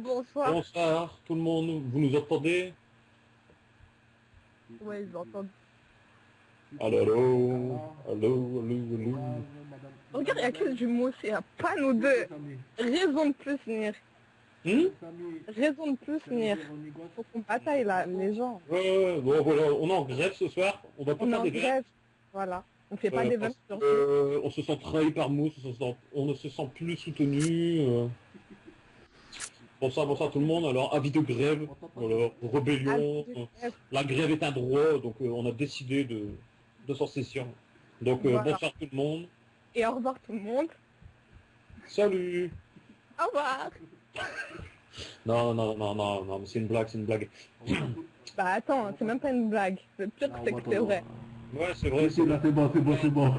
Bonsoir. Bonsoir tout le monde, vous nous entendez? Ouais, ils entendent. Allô, allô, allô, allô. Regarde, il y a que du mot, il n'y a pas nous deux. Raison de plus venir. Raison de plus venir. Faut qu'on bataille là, les gens. Ouais, bon voilà, on est en grève ce soir, on va pas On est faire en des grèves. grève. Voilà. On fait pas d'événements Parce aujourd'hui. on se sent trahi par Mousse, on ne se sent plus soutenu. Bonsoir tout le monde, alors avis de grève, voilà, rébellion, la grève est un droit, donc on a décidé de s'en saisir. Donc Voilà. bonsoir tout le monde. Et au revoir tout le monde. Salut. Au revoir. Non, mais c'est une blague. Bah attends, c'est même pas une blague. Le pire, c'est que c'est vrai. Ouais, c'est vrai. C'est bon.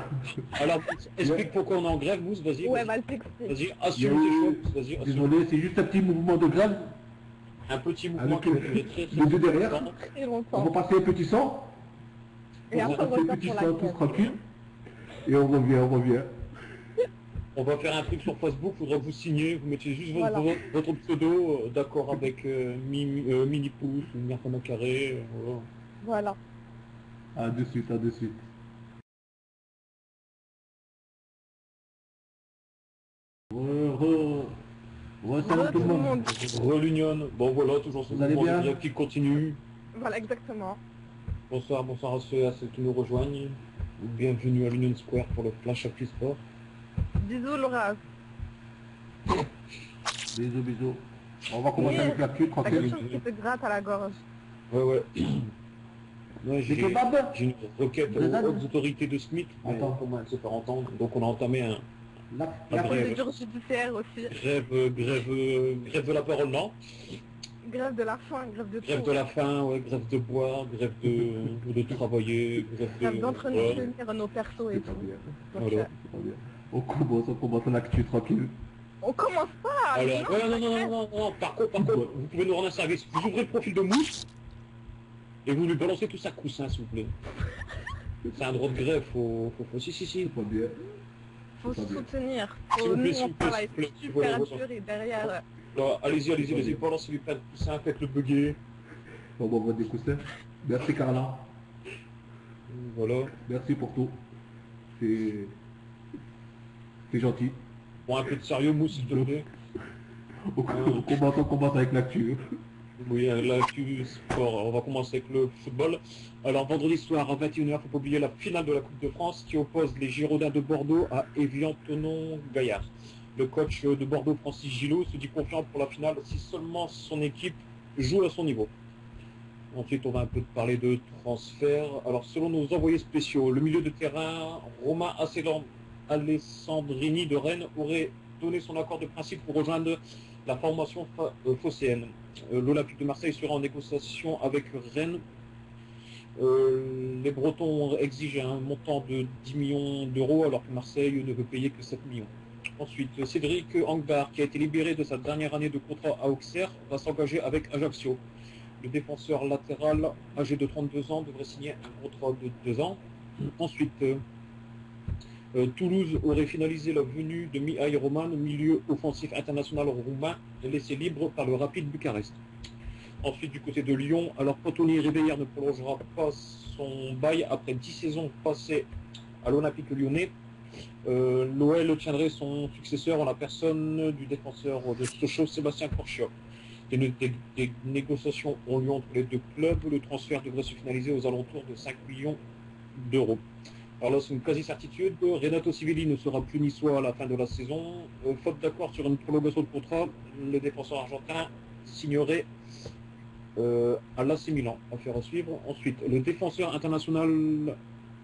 Alors, explique pourquoi on est en grève, Mousse, vas-y. Ouais, va le t'expliquer. Vas-y, assume tes choses, vas-y, assume. Désolé, c'est juste un petit mouvement de grève. Un petit mouvement Avec qui va durer très les deux derrière. longtemps. Très On longtemps. va passer un petit sang. Et après, on passer un revient petit pour la sang tous grève. tranquille. Et on revient. On va faire un truc sur Facebook, faudra que vous signer, vous mettez juste Voilà. votre pseudo, d'accord avec Mini Pouce ou Mirfana Carré, voilà. Voilà. À de suite. Salut tout le monde. L'Union, bon voilà, toujours ce Vous allez mouvement de bien grève qui continue. Voilà, exactement. Bonsoir à ceux qui nous rejoignent. Bienvenue à l'Union Square pour le Flash Actu Sport. Bisous, Laura. Bisous. On va commencer avec l'actu, T'as quelque tranquille. chose qui te gratte à la gorge. Ouais. Ouais, Des kebabs. j'ai une requête Des ânes. aux autorités de Smith, mais Attends. comment elle se faire entendre. Donc on a entamé un La grève. Procédure judiciaire aussi. Grève de la parole, non? Grève de la faim, grève de Grève tout. de la faim, ouais, grève de boire, grève de travailler, grève Grève de... d'entretenir nos persos et tout. Donc, Voilà. On commence l'actu, tranquille. on commence pas. Alors, non, non, par contre, vous pouvez nous rendre un service. Vous ouvrez le profil de Mousse et vous lui balancez tout ça coussin, s'il vous plaît. C'est un droit de grève, faut... Si. C'est pas bien. faut se Pas bien. soutenir. S'il vous plaît, Nous, s'il on vous plaît, travaille s'il vous plaît. super Voilà. dur et derrière... Alors, allez-y, balancez-lui plein de coussins, faites-le bugger. On va voir des coussins. Merci Carla. Voilà. Merci pour tout. C'est gentil. Bon, un peu de sérieux, Mousse, s'il te plaît. On commence avec l'actu. Oui, l'actu sport. On va commencer avec le football. Alors, vendredi soir, à 21h, faut pas oublier la finale de la Coupe de France qui oppose les Girondins de Bordeaux à Évian-Thonon-Gaillard. Le coach de Bordeaux, Francis Gillot, se dit confiant pour la finale si seulement son équipe joue à son niveau. Ensuite, on va un peu parler de transfert. Alors, selon nos envoyés spéciaux, le milieu de terrain, Romain Alessandrini de Rennes aurait donné son accord de principe pour rejoindre la formation phocéenne. L'Olympique de Marseille sera en négociation avec Rennes. Les Bretons exigent un montant de 10 millions d'euros alors que Marseille ne veut payer que 7 millions. Ensuite, Cédric Angbar, qui a été libéré de sa dernière année de contrat à Auxerre, va s'engager avec Ajaccio. Le défenseur latéral, âgé de 32 ans, devrait signer un contrat de 2 ans. Ensuite, Toulouse aurait finalisé la venue de Mihai Roman, milieu offensif international roumain, laissé libre par le Rapid Bucarest. Ensuite, du côté de Lyon, alors Anthony Réveillère ne prolongera pas son bail après 10 saisons passées à l'Olympique lyonnais. L'OL tiendrait son successeur en la personne du défenseur de Sochaux, Sébastien Corchia. Des négociations ont lieu entre les deux clubs. Le transfert devrait se finaliser aux alentours de 5 millions d'euros. Alors là, c'est une quasi-certitude. Renato Civelli ne sera plus niçois à la fin de la saison. Faute d'accord sur une prolongation de contrat, le défenseur argentin signerait à l'AC Milan. Affaire à suivre. Ensuite, le défenseur international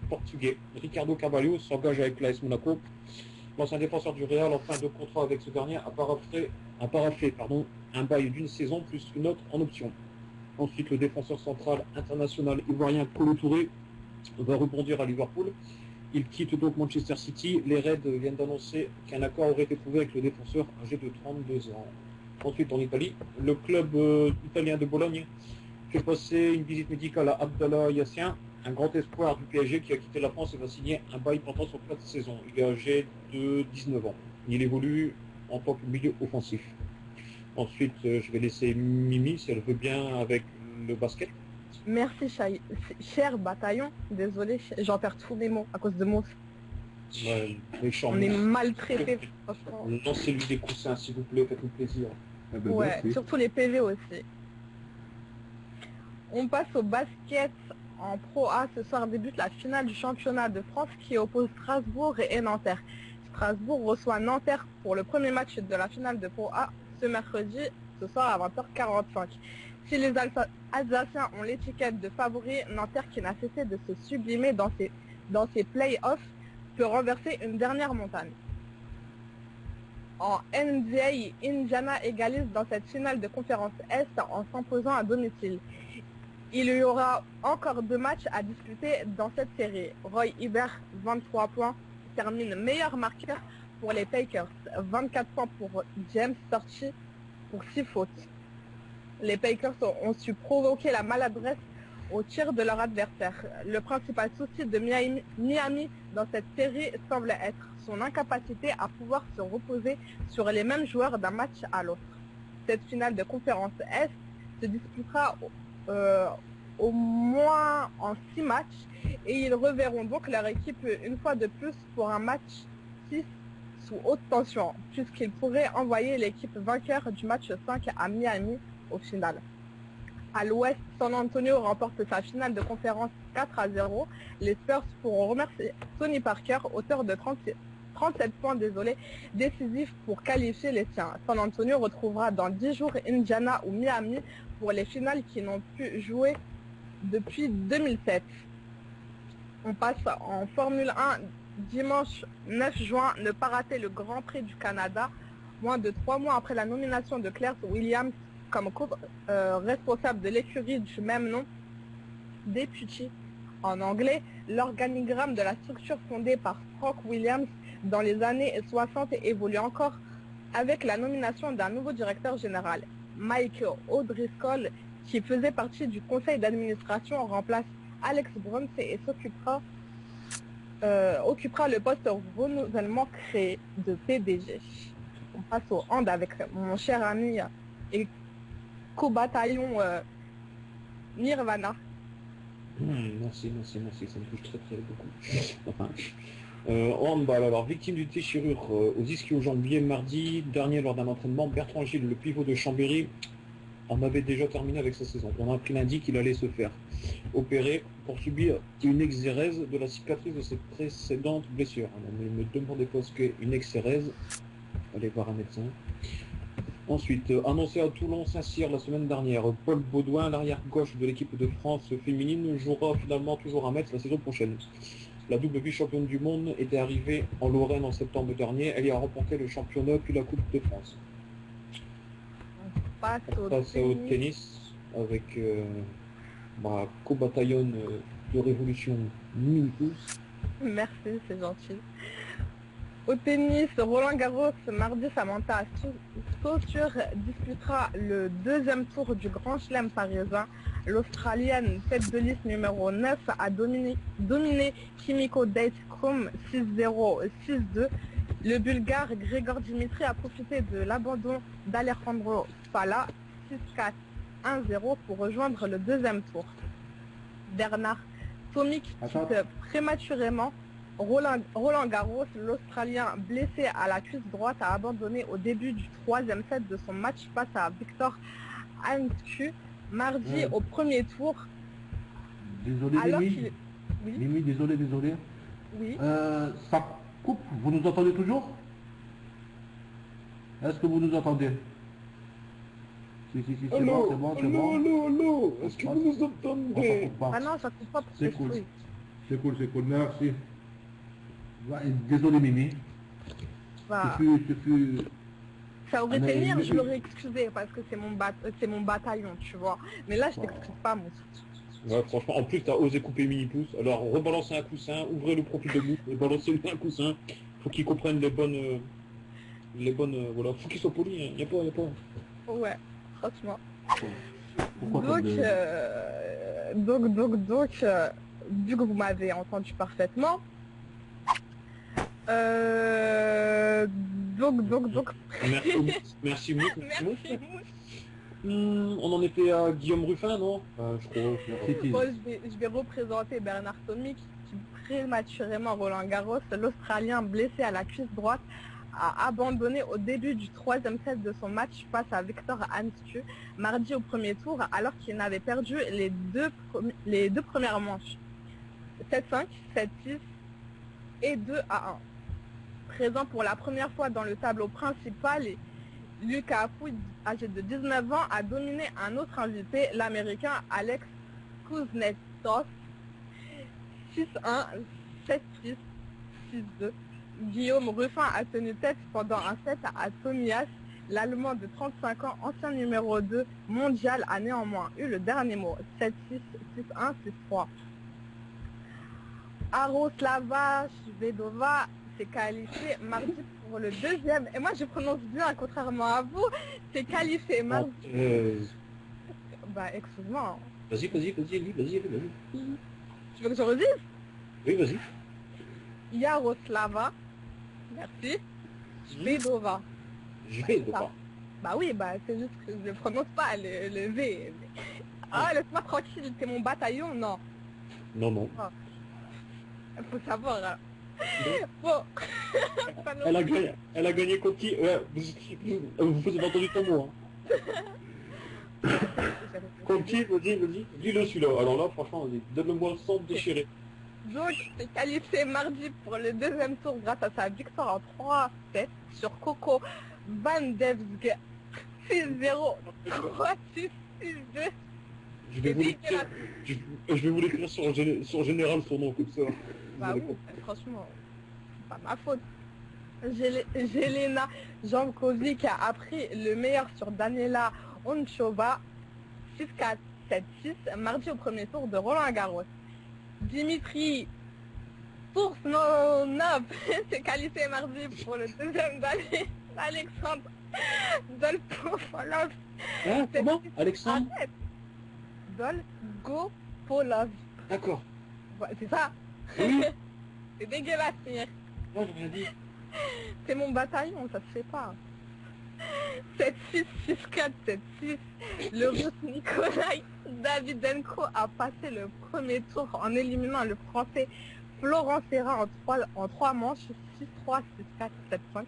portugais Ricardo Carvalho s'engage avec l'AS Monaco. L'ancien défenseur du Real en fin de contrat avec ce dernier a paraphé un bail d'une saison plus une autre en option. Ensuite, le défenseur central international ivoirien Kolo Touré va rebondir à Liverpool. Il quitte donc Manchester City. Les Reds viennent d'annoncer qu'un accord aurait été trouvé avec le défenseur âgé de 32 ans. Ensuite, en Italie, le club italien de Bologne fait passer une visite médicale à Abdallah Yassine, un grand espoir du PSG qui a quitté la France et va signer un bail pendant son 4 saisons. Il est âgé de 19 ans. Il évolue en tant que milieu offensif. Ensuite, je vais laisser Mimi, si elle veut bien, avec le basket. Merci, cher bataillon. Désolé, j'en perds tous les mots à cause de mots. Méchant. On est maltraité, franchement. Lancez-lui des coussins, s'il vous plaît, faites-nous plaisir. Ah ben, Ouais, merci. surtout les PV aussi. On passe au basket en Pro A. Ce soir débute la finale du championnat de France qui oppose Strasbourg et Nanterre. Strasbourg reçoit Nanterre pour le premier match de la finale de Pro A ce mercredi, ce soir à 20h45. Si les Alsaciens ont l'étiquette de favori, Nanterre, qui n'a cessé de se sublimer dans ses play-offs, peut renverser une dernière montagne. En NBA, Indiana égalise dans cette finale de conférence Est en s'imposant à domicile. Il y aura encore 2 matchs à disputer dans cette série. Roy Hibbert, 23 points, termine meilleur marqueur pour les Lakers. 24 points pour James Sorchi pour 6 fautes. Les Lakers ont su provoquer la maladresse au tir de leur adversaire. Le principal souci de Miami dans cette série semble être son incapacité à pouvoir se reposer sur les mêmes joueurs d'un match à l'autre. Cette finale de conférence Est se disputera au moins en 6 matchs et ils reverront donc leur équipe une fois de plus pour un match 6 sous haute tension, puisqu'ils pourraient envoyer l'équipe vainqueur du match 5 à Miami au final. À l'ouest, San Antonio remporte sa finale de conférence 4-0. Les Spurs pourront remercier Tony Parker, auteur de 37 points décisifs pour qualifier les siens. San Antonio retrouvera dans 10 jours Indiana ou Miami pour les finales qui n'ont pu jouer depuis 2007. On passe en Formule 1. Dimanche 9 juin, ne pas rater le Grand Prix du Canada, moins de 3 mois après la nomination de Claire Williams comme responsable de l'écurie du même nom, Deputy en anglais. L'organigramme de la structure fondée par Frank Williams dans les années 60 évolue encore avec la nomination d'un nouveau directeur général. Mike O'Driscoll, qui faisait partie du conseil d'administration, remplace Alex Bruns et occupera le poste renouvellement créé de PDG. On passe au hand avec mon cher ami et co-bataillon Nirvana. Merci, ça me touche très beaucoup. Enfin, handball, alors victime d'une déchirure aux ischio-jambiers mardi dernier lors d'un entraînement, Bertrand Gilles, le pivot de Chambéry, en avait déjà terminé avec sa saison. On a appris lundi qu'il allait se faire opérer pour subir une exérèse de la cicatrice de ses précédentes blessures. Alors, ne me demandez pas ce qu'est une exérèse, allez voir un médecin. Ensuite, annoncé à Toulon-Saint-Cyr la semaine dernière, Paul Baudouin, l'arrière-gauche de l'équipe de France féminine, jouera finalement toujours à Metz la saison prochaine. La double vice-championne du monde était arrivée en Lorraine en septembre dernier. Elle y a remporté le championnat puis la Coupe de France. On passe au tennis avec ma co-bataillon de révolution Mimi Pouce. Merci, c'est gentil. Au tennis, Roland Garros, mardi, Samantha Stosur disputera le 2e tour du Grand Chelem parisien. L'Australienne, tête de liste numéro 9, a dominé Kimiko Date-Krum 6-0, 6-2. Le Bulgare Grigor Dimitri a profité de l'abandon d'Alejandro Spala 6-4, 1-0 pour rejoindre le 2e tour. Bernard Tomic quitte prématurément Roland Garros. L'Australien blessé à la cuisse droite a abandonné au début du 3e set de son match face à Victor Anscu mardi au premier tour. Désolé, Mimi. Oui. Mimi, désolé. Oui. Ça coupe, vous nous entendez toujours? Est-ce que vous nous entendez? Si, c'est bon. Allô, est-ce que vous nous entendez? Ah non, ça coupe pas pour C'est cool. C'est cool, merci. Ouais, désolé, Mimi. Bah, Ce fut... ça aurait été mieux, je l'aurais excusé parce que c'est mon bataillon, tu vois. Mais là, je t'excuse pas, mon truc. Ouais, franchement, en plus, t'as osé couper Mini Pouce. Alors, rebalancez un coussin, ouvrez le profil de bout et balancez-lui un coussin. Faut qu'il comprenne les bonnes, voilà. Faut qu'il soit poli, hein. Y a pas. Ouais, franchement. Pourquoi Donc, vu que vous m'avez entendu parfaitement, Donc. Merci Mousse. Merci, Mousse. On en était à Guillaume Ruffin, non je crois. C'était- Bon, je vais représenter Bernard Tomic qui prématurément Roland Garros, l'Australien blessé à la cuisse droite, a abandonné au début du troisième set de son match face à Victor Hansku mardi au premier tour alors qu'il n'avait perdu les deux premières manches. 7-5, 7-6 et 2-1. Présent pour la première fois dans le tableau principal, Lucas Pouille, âgé de 19 ans, a dominé un autre invité, l'Américain Alex Kuznetsov, 6-1, 7-6, 6-2. Guillaume Ruffin a tenu tête pendant un set à Tomias. L'Allemand de 35 ans, ancien numéro 2 mondial, a néanmoins eu le dernier mot, 7-6, 6-1, 6-3. Aroslava Shvedova s'est qualifiée mardi pour le deuxième, et moi je prononce bien contrairement à vous, c'est qualifié mardi. Bah excuse-moi. Vas-y. Tu veux que je redise? Oui, vas-y. Yaroslava, merci, Shvedova. Je vais devoir. Bah oui, bah c'est juste que je ne prononce pas le V. Ah, laisse-moi tranquille, t'es mon bataillon, non. Non. Faut savoir. Hein. Bon. Elle a gagné contre qui vous avez entendu ton mot. Hein. Contre qui Vas-y. Dis-le celui-là. Alors là, franchement, donne-le-moi sans déchirer. Donc, c'est qualifié mardi pour le deuxième tour grâce à sa victoire en 3-7 sur Coco Vandevsk 6-0, 3-6, 6-2. Je vais vous l'écrire sur général son nom comme ça. Bah oui, franchement, c'est pas ma faute. Jelena Jankovic a appris le meilleur sur Daniela Onchova 6-4, 7-6 mardi au premier tour de Roland Garros. Dimitri Toursnov s'est qualifié mardi pour le deuxième d'Alexandre Dolgopolov. Hein, comment Alexandre Arrête. Dolgopolov. D'accord. Ouais, c'est ça. Oui. C'est dégueulasse, Mir. Moi, j'ai rien dit. C'est mon bataillon, ça se fait pas. 7-6, 6-4, 7-6. Le Russe Nikolai Davydenko a passé le premier tour en éliminant le Français Florent Serra en 3 manches, 6-3, 6-4, 7-5.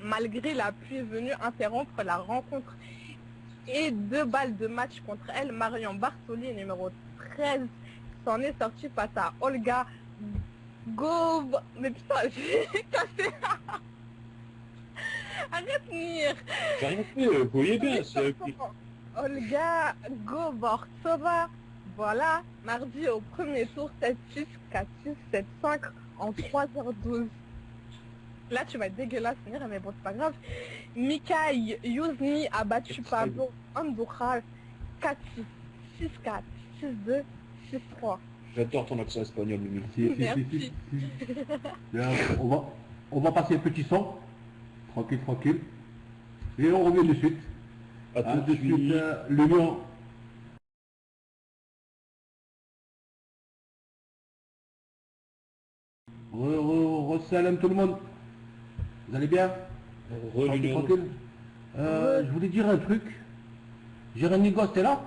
Malgré la pluie venue interrompre la rencontre et 2 balles de match contre elle, Marion Bartoli, numéro 13, s'en est sortie face à Olga Gov... Mais putain, j'ai cassé. Arrête, Mir. J'ai rien fait, vous voyez bien. Olga Govortsova, voilà, mardi au premier tour, 7-6, 4-6, 7-5 en 3h12. Là, tu vas être dégueulasse, Mir, mais bon, c'est pas grave. Mikhail Youzny a battu Pablo Andujar 4-6, 6-4, 6-2, 6-3. J'adore ton accent espagnol, Mimi. Merci. Bien, on va passer un petit son. Tranquille. Et on revient de suite. À tout de suite. Le lion. Salam tout le monde. Vous allez bien? Tranquille. Je voulais dire un truc. Jérémy Goss, t'es là?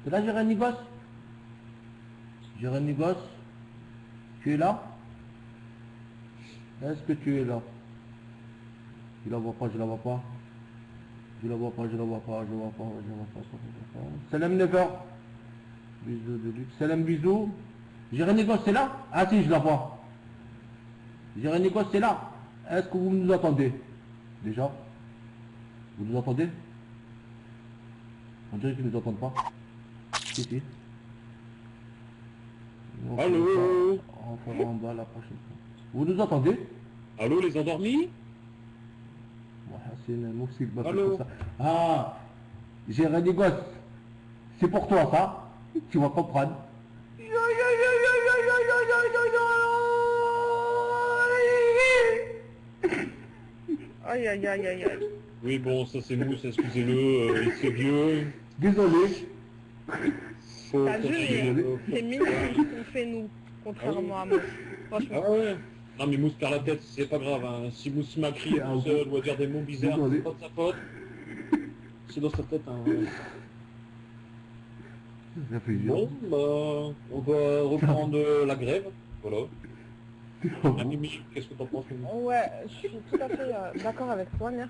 T'es là, Jérémy Goss? Jérémy Goss, tu es là? Est-ce que tu es là? Je la vois pas. Salam Never. Bisous de luxe. Salam bisous. Jérémy Goss, c'est là? Ah si, je la vois. Jérémy Goss, c'est là. Est-ce que vous nous entendez? Déjà? Vous nous entendez? On dirait qu'ils ne nous entendent pas. Si. Allô? On fera en bas la prochaine fois. Vous nous entendez? Allô, les endormis? Allô? Ah, Jérémy Goss, c'est pour toi ça, tu vas comprendre. Aïe. Oui, bon, ça c'est Mousse, excusez-le, il c'est vieux. Désolé. T'as vu, c'est mignon ce qu'on fait nous, contrairement à moi. Franchement. Ah ouais. Non mais Mousse perd la tête, c'est pas grave. Hein. Si Mousse m'a crié tout seul ou à dire des mots bizarres, Désolé. c'est pas de sa faute. C'est dans sa tête. Hein. Ça fait Bon, bah, on va reprendre la grève. Voilà. Ah, Mimi, qu'est-ce que t'en penses, Mimi? Ouais, je suis tout à fait d'accord avec toi, Mir.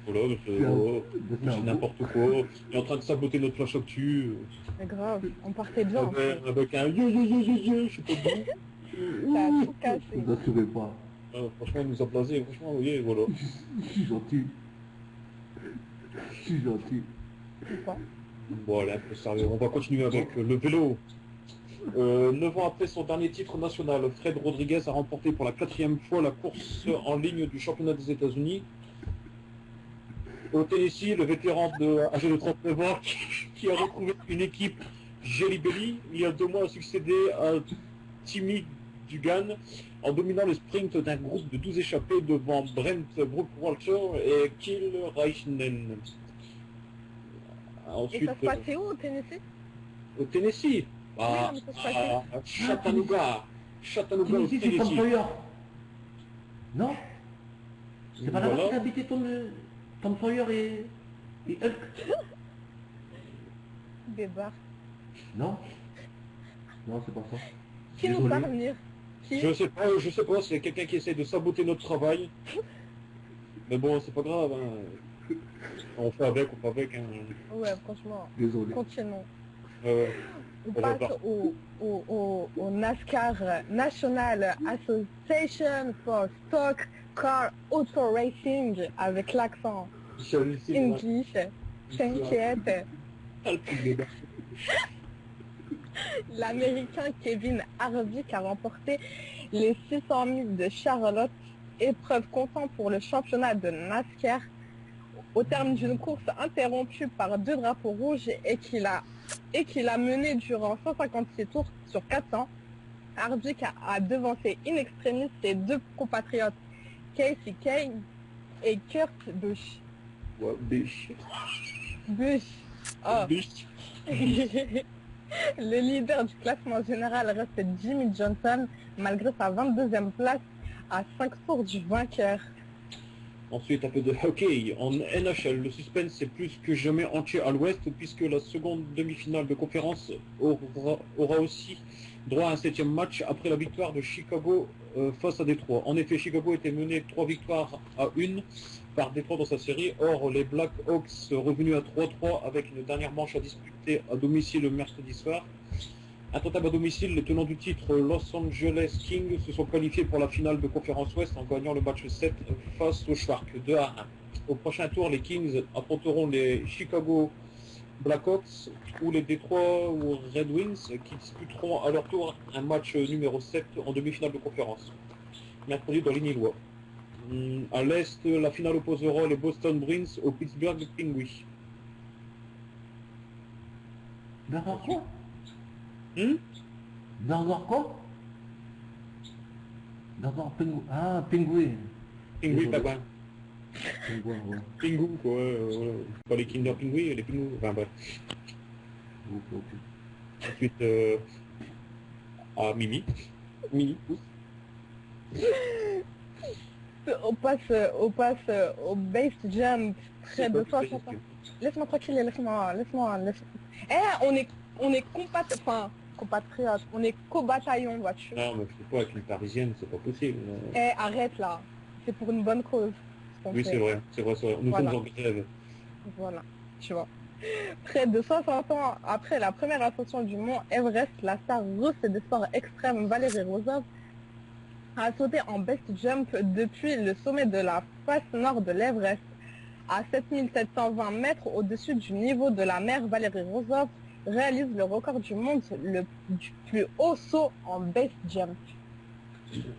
Voilà, c'est n'importe quoi. Il est en train de saboter notre flash actu. C'est grave, on partait bien. en fait. Avec un je sais pas d'où. Ça a tout cassé. Vous assurez pas. Ah, franchement, il nous a blasé. Franchement, oui, voilà. Je suis gentil. Je suis gentil. Pourquoi Bon, allez, un peu sérieux. On va continuer avec le vélo. 9 ans après son dernier titre national, Fred Rodriguez a remporté pour la 4e fois la course en ligne du championnat des États-Unis. Au Tennessee, le vétéran âgé de 39 ans qui a retrouvé une équipe Jelly Belly il y a 2 mois a succédé à Timmy Dugan en dominant le sprint d'un groupe de 12 échappés devant Brent Brookwalter et Kiel Reichnen. Et Ensuite, ça se passait où au Tennessee au Tennessee, à mais ça se passait. Chattanooga. Chattanooga au Ici, c'est Tom Tennessee. Sawyer. Non? C'est pas là-bas Voilà. qu'habitaient Tom Sawyer et Hulk? Des bars. Non? Non, c'est pas ça. Qui nous Désolé. parle, Mir Qui Je sais pas, c'est quelqu'un qui essaie de saboter notre travail. Mais bon, c'est pas grave, hein. On fait avec. Hein. Ouais, franchement, Désolé. continuons. Euh, On On va passe voir. au NASCAR National Association for Stock Car Auto Racing avec l'accent English. T'inquiète. L'Américain Kevin Harvick a remporté les 600 000 de Charlotte, épreuve comptant pour le championnat de NASCAR, au terme d'une course interrompue par 2 drapeaux rouges et qu'il a mené durant 156 tours sur 400. Harvick a devancé in extremis ses 2 compatriotes Casey Kane et Kurt Busch. Ouais, biche. Busch. Oh. Biche. Le leader du classement général reste Jimmy Johnson, malgré sa 22e place à 5 tours du vainqueur. Ensuite, un peu de hockey. En NHL, le suspense est plus que jamais entier à l'ouest, puisque la seconde demi-finale de conférence aura aussi droit à un 7e match après la victoire de Chicago face à Détroit. En effet, Chicago était mené 3 victoires à 1 par Détroit dans sa série. Or, les Blackhawks revenus à 3-3 avec une dernière manche à disputer à domicile le mercredi soir. Intentable à domicile, les tenants du titre Los Angeles Kings se sont qualifiés pour la finale de conférence Ouest en gagnant le match 7 face aux Sharks 2-1. Au prochain tour, les Kings affronteront les Chicago Blackhawks ou les Detroit Red Wings qui disputeront à leur tour un match numéro 7 en demi-finale de conférence. Mercredi dans l'Illinois. À l'Est, la finale opposera les Boston Bruins aux Pittsburgh Penguins. Bernard quoi? Hmm Bernard quoi? Bernard Pingou. Ah, Pingouin. Penguins, Désolé. papa. Pingouin, ouais. Pingu, quoi. Pas les Kinder Penguins, les Pingu. Enfin bref. Ok, ok. Ensuite, à Mimi. Mimi. On passe au base jump près de 60 ans. Laisse-moi tranquille, laisse-moi. On est compatriotes, on est co-bataillon, vois-tu. Non, mais je sais pas, avec une parisienne, c'est pas possible. Arrête là, c'est pour une bonne cause. ce qu'on Oui, fait. c'est vrai. Nous Voilà. sommes en grève. Voilà, tu vois. Près de 60 ans après la première ascension du mont Everest, la star russe des sports extrêmes Valérie Rozov a sauté en best jump depuis le sommet de la face nord de l'Everest. À 7720 mètres au-dessus du niveau de la mer, Valérie Rozov réalise le record du monde du plus haut saut en base jump.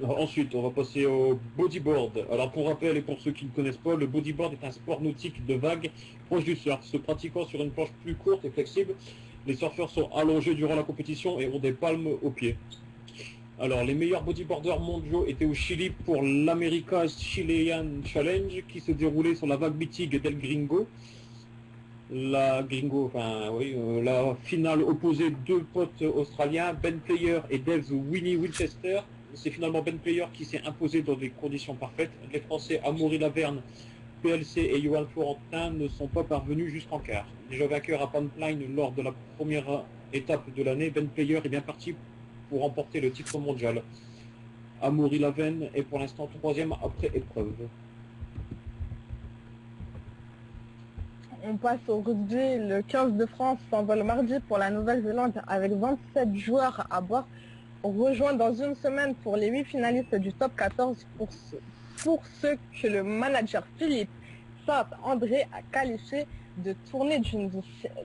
Ensuite, on va passer au bodyboard. Alors, pour rappel et pour ceux qui ne connaissent pas, le bodyboard est un sport nautique de vague proche du surf, se pratiquant sur une planche plus courte et flexible. Les surfeurs sont allongés durant la compétition et ont des palmes aux pieds. Alors, les meilleurs bodyboarders mondiaux étaient au Chili pour l'America's Chilean Challenge qui se déroulait sur la vague mythique d'El Gringo. La finale opposait 2 potes australiens, Ben Player et Dave Winnie Winchester, c'est finalement Ben Player qui s'est imposé dans des conditions parfaites. Les Français Amaury Laverne, PLC et Johan Florentin ne sont pas parvenus jusqu'en quart. Déjà vainqueur à Pantline lors de la première étape de l'année, Ben Player est bien parti pour remporter le titre mondial. Amaury Laverne est pour l'instant troisième après épreuve. On passe au rugby. Le 15 de France s'envole mardi pour la Nouvelle-Zélande avec 27 joueurs à bord. On rejoint dans une semaine pour les 8 finalistes du top 14 pour ceux que le manager Philippe Saint-André a qualifié de tournée d'une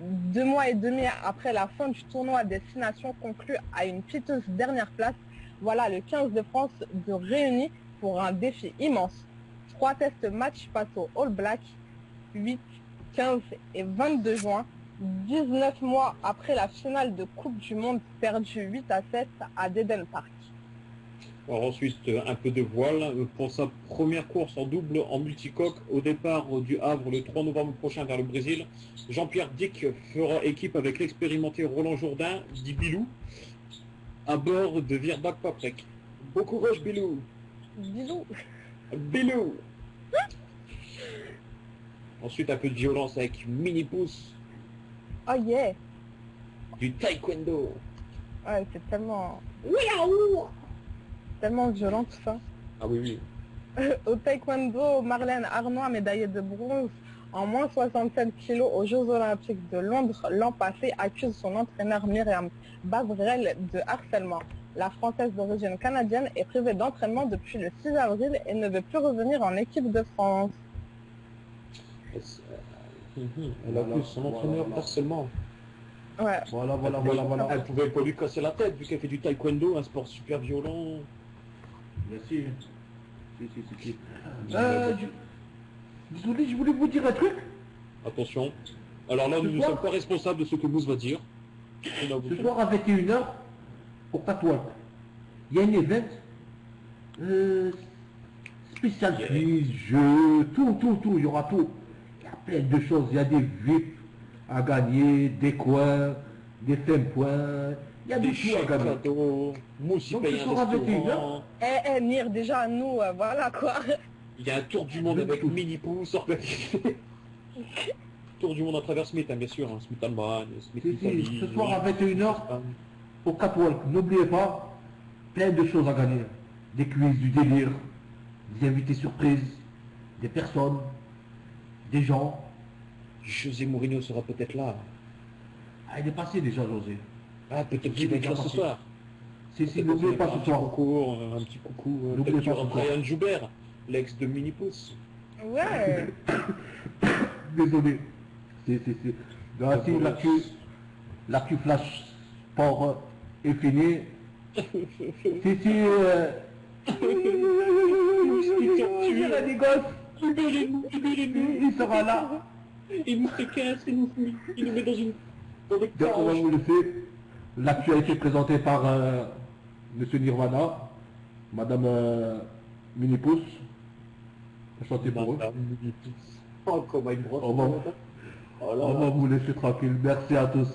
2 mois et demi après la fin du tournoi Destination conclu à une piteuse dernière place. Voilà le 15 de France de réunis pour un défi immense. 3 tests matchs face aux All Blacks, 8, 15 et 22 juin, 19 mois après la finale de Coupe du Monde perdue 8-7 à Deden Park. Alors ensuite, un peu de voile pour sa première course en double en multicoque au départ du Havre le 3 novembre prochain vers le Brésil. Jean-Pierre Dick fera équipe avec l'expérimenté Roland Jourdain, dit Bilou, à bord de Virbac Paprec. Bon courage Bilou. Bisous. Bilou. Ensuite, un peu de violence avec Mini Pouce, Oh yeah. du taekwondo. Ouais, c'est tellement violent tout ça. Ah oui, oui. Au taekwondo, Marlène Arnois, médaillée de bronze en moins 67 kg aux Jeux Olympiques de Londres l'an passé, accuse son entraîneur Myriam Bavrel de harcèlement. La Française d'origine canadienne est privée d'entraînement depuis le 6 avril et ne veut plus revenir en équipe de France. Elle a vu son entraîneur harcèlement. Ouais. Voilà. Elle pouvait pas lui casser la tête vu qu'elle fait du taekwondo, un sport super violent. Bien sûr. Si. Désolé, je voulais vous dire un truc. Attention. Alors là, nous ne sommes pas responsables de ce que Mousse va dire. Ce soir à 21h, au Catwalk, il y a un event spécial quiz, jeux, tout, il y aura tout. Il y a plein de choses, il y a des VIP à gagner, des coins, des points, il y a des tout à gagner. cadeaux, Mousse il Donc, paye ce un soir à restaurant. Nir, déjà, nous, voilà quoi. Il y a un tour du monde avec Mini Pouce organisé. Tour du monde à travers Smith, hein, bien sûr. Hein, Smith Allemagne, Smith Italie. Ce soir à 21h, au Catwalk, n'oubliez pas, plein de choses à gagner. Des quiz, du délire, des invités surprises, des personnes, des gens. José Mourinho sera peut-être là. Ah, il est passé déjà, José. Ah, peut-être qu'il va être là ce soir. Si, n'oubliez pas ce soir. Un petit coucou. N'oubliez Peut-être qu'il y pas aura ce soir. Brian Joubert, l'ex de Mini Pouce. Ouais. Désolé. Si. Voici l'actu flash sport est fini. Il sera là. Il nous fait casse, il nous met dans une... Dans des Donc on va cages. vous laisser. L'actu a été présentée par Monsieur Nirvana, Madame Minipousse. Chantez pour eux. Oh, comme une brosse. On va vous laisser tranquille. Merci à tous.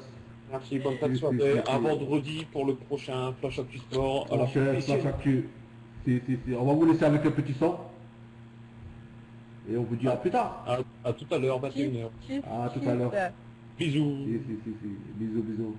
Merci, bonne fin de soirée. À vendredi pour le prochain Flash Actu Sport. Alors, Flash Actu. Si. On va vous laisser avec le petit son. Et on vous dit à plus tard. à tout à l'heure, 21h. À tout à l'heure. Bisous. Si. Bisous.